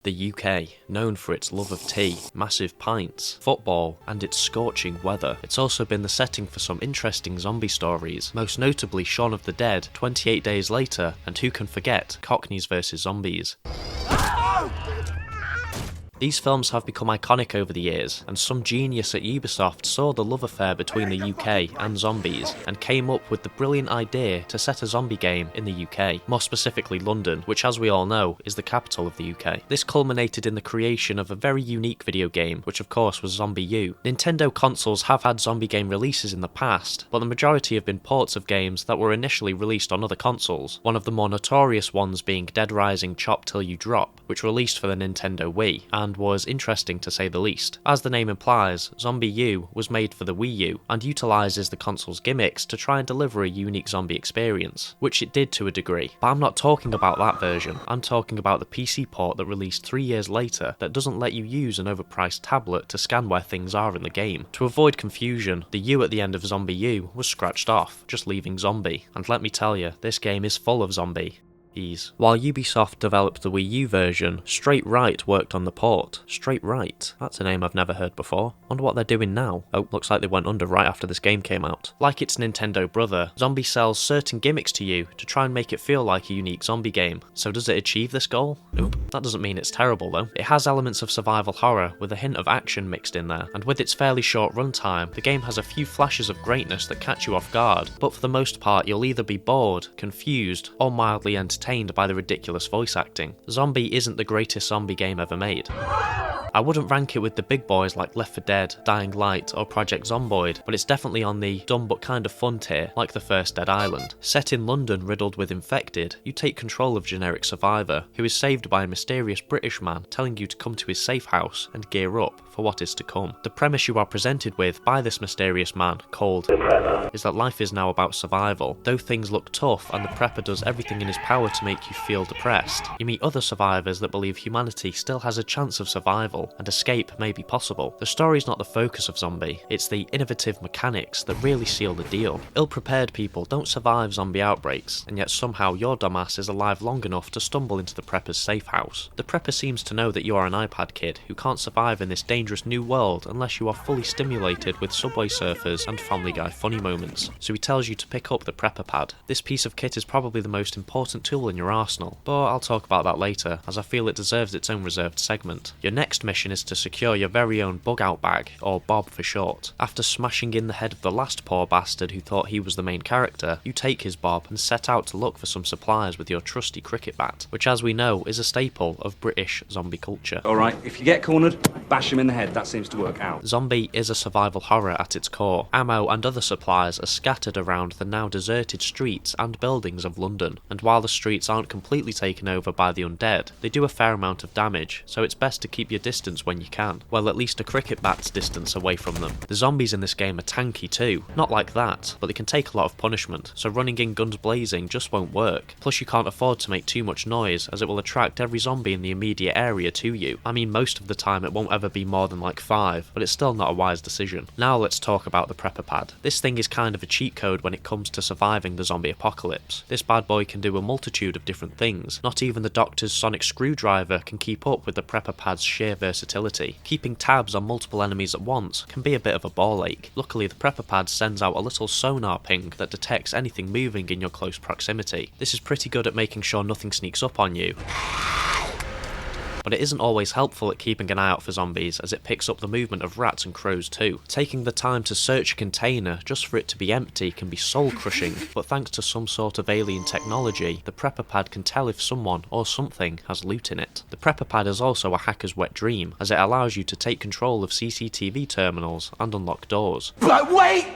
The UK, known for its love of tea, massive pints, football, and its scorching weather. It's also been the setting for some interesting zombie stories, most notably Shaun of the Dead, 28 Days Later, and who can forget Cockneys vs Zombies. These films have become iconic over the years, and some genius at Ubisoft saw the love affair between the UK and zombies, and came up with the brilliant idea to set a zombie game in the UK, more specifically London, which as we all know, is the capital of the UK. This culminated in the creation of a very unique video game, which of course was ZombiU. Nintendo consoles have had zombie game releases in the past, but the majority have been ports of games that were initially released on other consoles, one of the more notorious ones being Dead Rising Chop Till You Drop, which released for the Nintendo Wii, and was interesting to say the least. As the name implies, ZombiU was made for the Wii U, and utilises the console's gimmicks to try and deliver a unique zombie experience, which it did to a degree. But I'm not talking about that version, I'm talking about the PC port that released 3 years later that doesn't let you use an overpriced tablet to scan where things are in the game. To avoid confusion, the U at the end of ZombiU was scratched off, just leaving zombie, and let me tell you, this game is full of zombie. While Ubisoft developed the Wii U version, Straight Right worked on the port. Straight Right? That's a name I've never heard before. Wonder what they're doing now. Oh, looks like they went under right after this game came out. Like its Nintendo brother, Zombie sells certain gimmicks to you to try and make it feel like a unique zombie game. So does it achieve this goal? Nope. That doesn't mean it's terrible though. It has elements of survival horror with a hint of action mixed in there, and with its fairly short runtime, the game has a few flashes of greatness that catch you off guard, but for the most part you'll either be bored, confused, or mildly entertained by the ridiculous voice acting. Zombie isn't the greatest zombie game ever made. I wouldn't rank it with the big boys like Left 4 Dead, Dying Light, or Project Zomboid, but it's definitely on the dumb but kind of fun tier, like the first Dead Island. Set in London riddled with infected, you take control of generic survivor, who is saved by a mysterious British man telling you to come to his safe house and gear up for what is to come. The premise you are presented with by this mysterious man, called the Prepper, is that life is now about survival. Though things look tough and the Prepper does everything in his power to make you feel depressed, you meet other survivors that believe humanity still has a chance of survival and escape may be possible. The story's not the focus of Zombie, it's the innovative mechanics that really seal the deal. Ill-prepared people don't survive zombie outbreaks, and yet somehow your dumbass is alive long enough to stumble into the Prepper's safe house. The Prepper seems to know that you are an iPad kid who can't survive in this dangerous new world unless you are fully stimulated with Subway Surfers and Family Guy funny moments, so he tells you to pick up the Prepper Pad. This piece of kit is probably the most important tool in your arsenal, but I'll talk about that later, as I feel it deserves its own reserved segment. Your next mission is to secure your very own bug out bag, or Bob for short. After smashing in the head of the last poor bastard who thought he was the main character, you take his Bob and set out to look for some supplies with your trusty cricket bat, which as we know is a staple of British zombie culture. Alright, if you get cornered, bash him in the head, that seems to work out. Zombie is a survival horror at its core. Ammo and other supplies are scattered around the now deserted streets and buildings of London, and while the streets aren't completely taken over by the undead, they do a fair amount of damage, so it's best to keep your distance when you can. Well, at least a cricket bat's distance away from them. The zombies in this game are tanky too. Not like that, but they can take a lot of punishment, so running in guns blazing just won't work. Plus you can't afford to make too much noise, as it will attract every zombie in the immediate area to you. I mean, most of the time it won't ever be more than like 5, but it's still not a wise decision. Now let's talk about the Prepper Pad. This thing is kind of a cheat code when it comes to surviving the zombie apocalypse. This bad boy can do a multitude of different things. Not even the Doctor's sonic screwdriver can keep up with the Prepper Pad's sheer versatility. Keeping tabs on multiple enemies at once can be a bit of a ball ache. Luckily, the Prepper Pad sends out a little sonar ping that detects anything moving in your close proximity. This is pretty good at making sure nothing sneaks up on you. But it isn't always helpful at keeping an eye out for zombies, as it picks up the movement of rats and crows too. Taking the time to search a container just for it to be empty can be soul crushing, but thanks to some sort of alien technology, the Prepper Pad can tell if someone or something has loot in it. The Prepper Pad is also a hacker's wet dream, as it allows you to take control of CCTV terminals and unlock doors. But wait!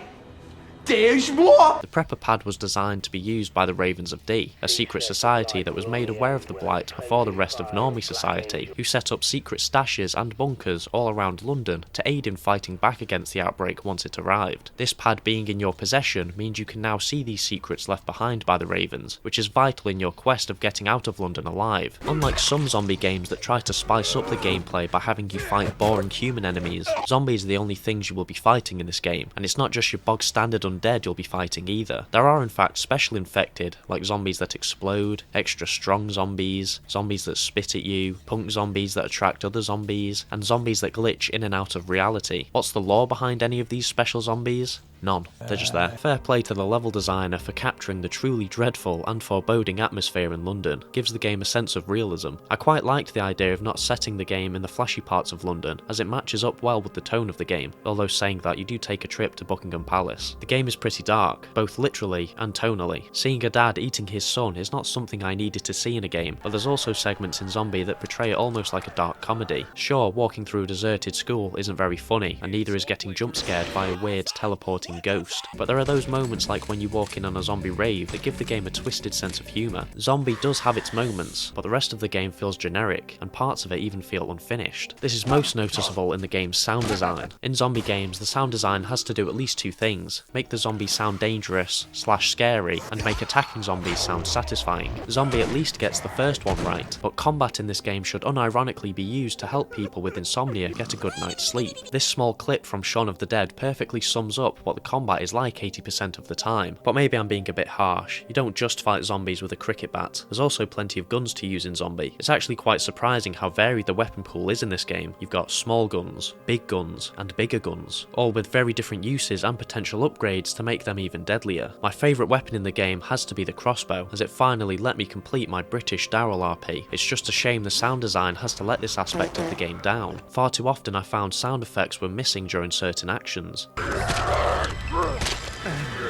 There's more! The Prepper Pad was designed to be used by the Ravens of D, a secret society that was made aware of the Blight before the rest of Normie society, who set up secret stashes and bunkers all around London to aid in fighting back against the outbreak once it arrived. This pad being in your possession means you can now see these secrets left behind by the Ravens, which is vital in your quest of getting out of London alive. Unlike some zombie games that try to spice up the gameplay by having you fight boring human enemies, zombies are the only things you will be fighting in this game, and it's not just your bog standard undead you'll be fighting either. There are in fact special infected, like zombies that explode, extra strong zombies, zombies that spit at you, punk zombies that attract other zombies, and zombies that glitch in and out of reality. What's the lore behind any of these special zombies? None. They're just there. Fair play to the level designer for capturing the truly dreadful and foreboding atmosphere in London. Gives the game a sense of realism. I quite liked the idea of not setting the game in the flashy parts of London, as it matches up well with the tone of the game, although saying that you do take a trip to Buckingham Palace. The game is pretty dark, both literally and tonally. Seeing a dad eating his son is not something I needed to see in a game, but there's also segments in Zombie that portray it almost like a dark comedy. Sure, walking through a deserted school isn't very funny, and neither is getting jump scared by a weird teleporting ghost, but there are those moments like when you walk in on a zombie rave that give the game a twisted sense of humour. Zombie does have its moments, but the rest of the game feels generic, and parts of it even feel unfinished. This is most noticeable in the game's sound design. In zombie games, the sound design has to do at least two things: make the zombies sound dangerous / scary, and make attacking zombies sound satisfying. Zombie at least gets the first one right, but combat in this game should unironically be used to help people with insomnia get a good night's sleep. This small clip from Shaun of the Dead perfectly sums up what the combat is like 80% of the time, but maybe I'm being a bit harsh. You don't just fight zombies with a cricket bat. There's also plenty of guns to use in Zombie. It's actually quite surprising how varied the weapon pool is in this game. You've got small guns, big guns, and bigger guns, all with very different uses and potential upgrades to make them even deadlier. My favourite weapon in the game has to be the crossbow, as it finally let me complete my British Darrell RP. It's just a shame the sound design has to let this aspect of the game down. Far too often I found sound effects were missing during certain actions.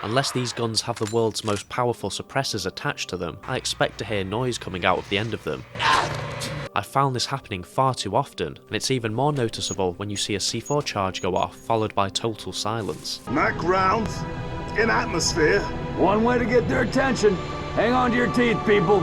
Unless these guns have the world's most powerful suppressors attached to them, I expect to hear noise coming out of the end of them. I found this happening far too often, and it's even more noticeable when you see a C4 charge go off, followed by total silence. Not grounds, in atmosphere. One way to get their attention. Hang on to your teeth, people.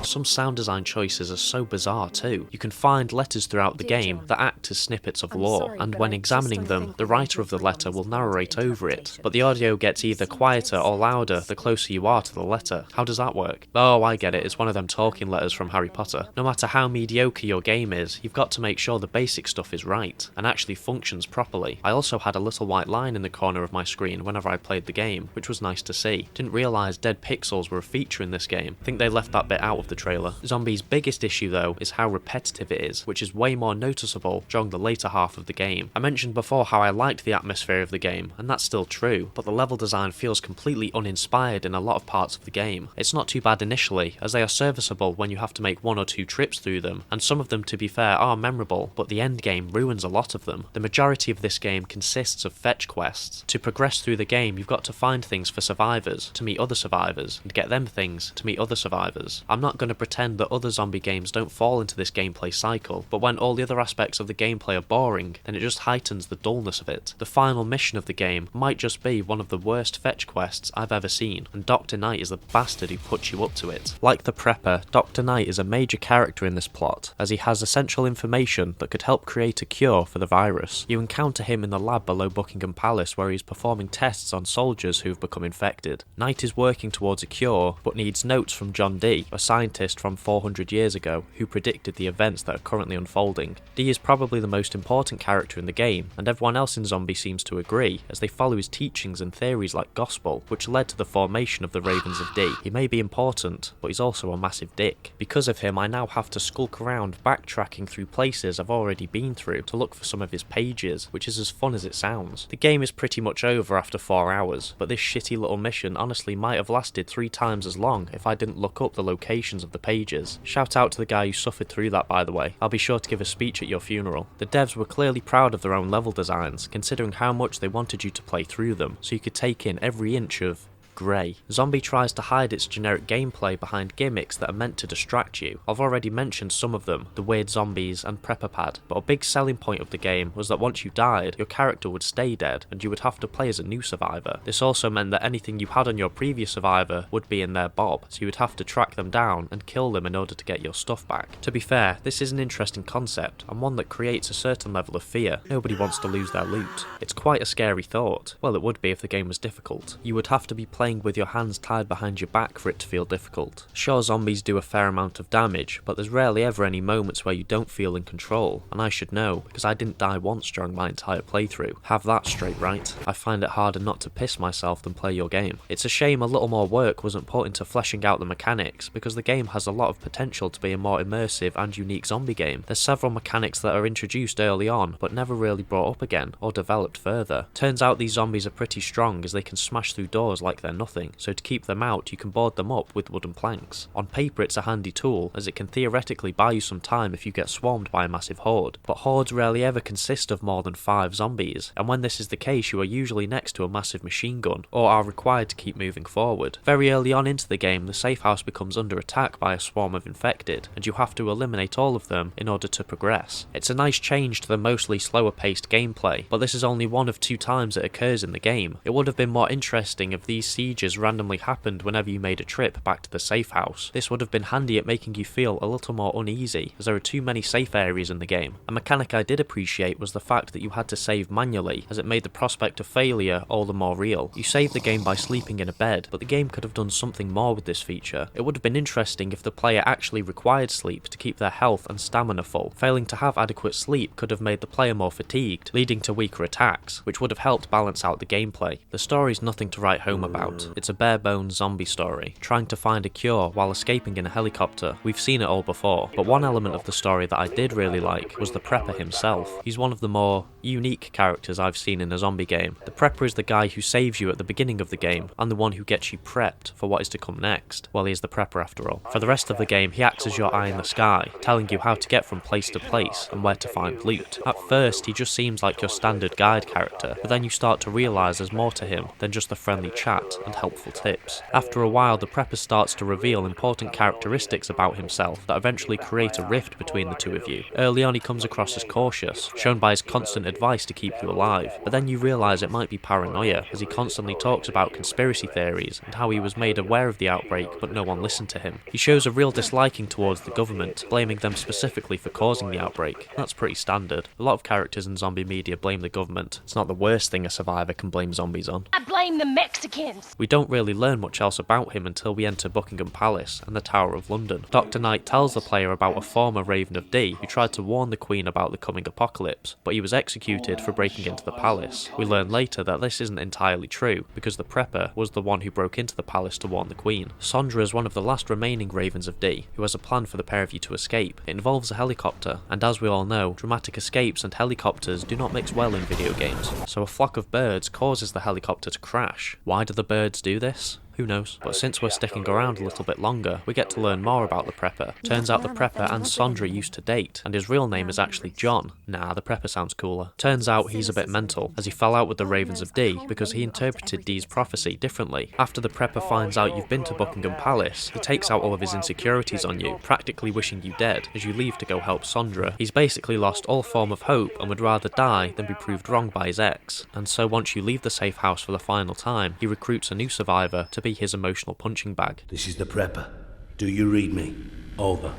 Some sound design choices are so bizarre too. You can find letters throughout the game that act as snippets of lore, and when examining them, the writer of the letter will narrate over it, but the audio gets either quieter or louder the closer you are to the letter. How does that work? Oh, I get it, it's one of them talking letters from Harry Potter. No matter how mediocre your game is, you've got to make sure the basic stuff is right, and actually functions properly. I also had a little white line in the corner of my screen whenever I played the game, which was nice to see. Didn't realise dead pixels were a feature in this game. I think they left that bit out of the trailer. Zombie's biggest issue though is how repetitive it is, which is way more noticeable during the later half of the game. I mentioned before how I liked the atmosphere of the game, and that's still true, but the level design feels completely uninspired in a lot of parts of the game. It's not too bad initially, as they are serviceable when you have to make one or two trips through them, and some of them, to be fair, are memorable, but the end game ruins a lot of them. The majority of this game consists of fetch quests. To progress through the game, you've got to find things for survivors, to meet other survivors, and get them things to meet other survivors. I'm not going to pretend that other zombie games don't fall into this gameplay cycle, but when all the other aspects of the gameplay are boring, then it just heightens the dullness of it. The final mission of the game might just be one of the worst fetch quests I've ever seen, and Dr. Knight is the bastard who puts you up to it. Like the Prepper, Dr. Knight is a major character in this plot, as he has essential information that could help create a cure for the virus. You encounter him in the lab below Buckingham Palace where he's performing tests on soldiers who've become infected. Knight is working towards a cure, but needs notes from John Dee, a scientist from 400 years ago who predicted the events that are currently unfolding. Dee is probably the most important character in the game, and everyone else in Zombie seems to agree, as they follow his teachings and theories like gospel, which led to the formation of the Ravens of Dee. He may be important, but he's also a massive dick. Because of him, I now have to skulk around backtracking through places I've already been through to look for some of his pages, which is as fun as it sounds. The game is pretty much over after 4 hours, but this shitty little mission honestly might have lasted 3 times as long if I didn't look up the locations of the pages. Shout out to the guy who suffered through that, by the way. I'll be sure to give a speech at your funeral. The devs were clearly proud of their own level designs, considering how much they wanted you to play through them, so you could take in every inch of grey. Zombie tries to hide its generic gameplay behind gimmicks that are meant to distract you. I've already mentioned some of them, the weird zombies and Prepper Pad, but a big selling point of the game was that once you died, your character would stay dead and you would have to play as a new survivor. This also meant that anything you had on your previous survivor would be in their bob, so you would have to track them down and kill them in order to get your stuff back. To be fair, this is an interesting concept, and one that creates a certain level of fear. Nobody wants to lose their loot. It's quite a scary thought. Well, it would be if the game was difficult. You would have to be playing playing with your hands tied behind your back for it to feel difficult. Sure, zombies do a fair amount of damage, but there's rarely ever any moments where you don't feel in control, and I should know, because I didn't die once during my entire playthrough. Have that straight, right? I find it harder not to piss myself than play your game. It's a shame a little more work wasn't put into fleshing out the mechanics, because the game has a lot of potential to be a more immersive and unique zombie game. There's several mechanics that are introduced early on, but never really brought up again, or developed further. Turns out these zombies are pretty strong as they can smash through doors like they're nothing, so to keep them out you can board them up with wooden planks. On paper it's a handy tool, as it can theoretically buy you some time if you get swarmed by a massive horde, but hordes rarely ever consist of more than 5 zombies, and when this is the case you are usually next to a massive machine gun, or are required to keep moving forward. Very early on into the game the safe house becomes under attack by a swarm of infected, and you have to eliminate all of them in order to progress. It's a nice change to the mostly slower paced gameplay, but this is only one of 2 times it occurs in the game. It would have been more interesting if these sieges randomly happened whenever you made a trip back to the safe house. This would have been handy at making you feel a little more uneasy, as there are too many safe areas in the game. A mechanic I did appreciate was the fact that you had to save manually, as it made the prospect of failure all the more real. You save the game by sleeping in a bed, but the game could have done something more with this feature. It would have been interesting if the player actually required sleep to keep their health and stamina full. Failing to have adequate sleep could have made the player more fatigued, leading to weaker attacks, which would have helped balance out the gameplay. The story's nothing to write home about. It's a bare-bones zombie story, trying to find a cure while escaping in a helicopter. We've seen it all before, but one element of the story that I did really like was the Prepper himself. He's one of the more unique characters I've seen in a zombie game. The Prepper is the guy who saves you at the beginning of the game, and the one who gets you prepped for what is to come next. Well, he is the Prepper after all. For the rest of the game, he acts as your eye in the sky, telling you how to get from place to place and where to find loot. At first, he just seems like your standard guide character, but then you start to realise there's more to him than just the friendly chat and helpful tips. After a while, the Prepper starts to reveal important characteristics about himself that eventually create a rift between the two of you. Early on, he comes across as cautious, shown by his constant advice to keep you alive, but then you realise it might be paranoia, as he constantly talks about conspiracy theories and how he was made aware of the outbreak but no one listened to him. He shows a real disliking towards the government, blaming them specifically for causing the outbreak. That's pretty standard. A lot of characters in zombie media blame the government. It's not the worst thing a survivor can blame zombies on. I blame the Mexicans! We don't really learn much else about him until we enter Buckingham Palace and the Tower of London. Dr. Knight tells the player about a former Raven of D who tried to warn the Queen about the coming apocalypse, but he was executed for breaking into the palace. We learn later that this isn't entirely true, because the Prepper was the one who broke into the palace to warn the Queen. Sondra is one of the last remaining Ravens of D, who has a plan for the pair of you to escape. It involves a helicopter, and as we all know, dramatic escapes and helicopters do not mix well in video games, so a flock of birds causes the helicopter to crash. Why do the birds do this? Who knows? But since we're sticking around a little bit longer, we get to learn more about the Prepper. Turns out the Prepper and Sondra used to date, and his real name is actually John. Nah, the Prepper sounds cooler. Turns out he's a bit mental, as he fell out with the Ravens of D because he interpreted D's prophecy differently. After the Prepper finds out you've been to Buckingham Palace, he takes out all of his insecurities on you, practically wishing you dead as you leave to go help Sondra. He's basically lost all form of hope and would rather die than be proved wrong by his ex, and so once you leave the safe house for the final time, he recruits a new survivor to be his emotional punching bag. This is the Prepper. Do you read me? Over.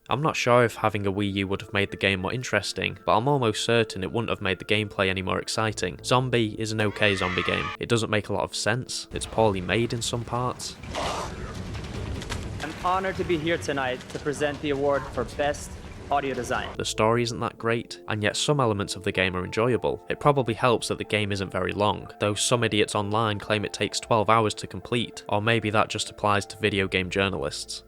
I'm not sure if having a Wii U would have made the game more interesting, but I'm almost certain it wouldn't have made the gameplay any more exciting. Zombie is an okay zombie game. It doesn't make a lot of sense, it's poorly made in some parts. I'm honored to be here tonight to present the award for Best Audio Design. The story isn't that great, and yet some elements of the game are enjoyable. It probably helps that the game isn't very long, though some idiots online claim it takes 12 hours to complete, or maybe that just applies to video game journalists.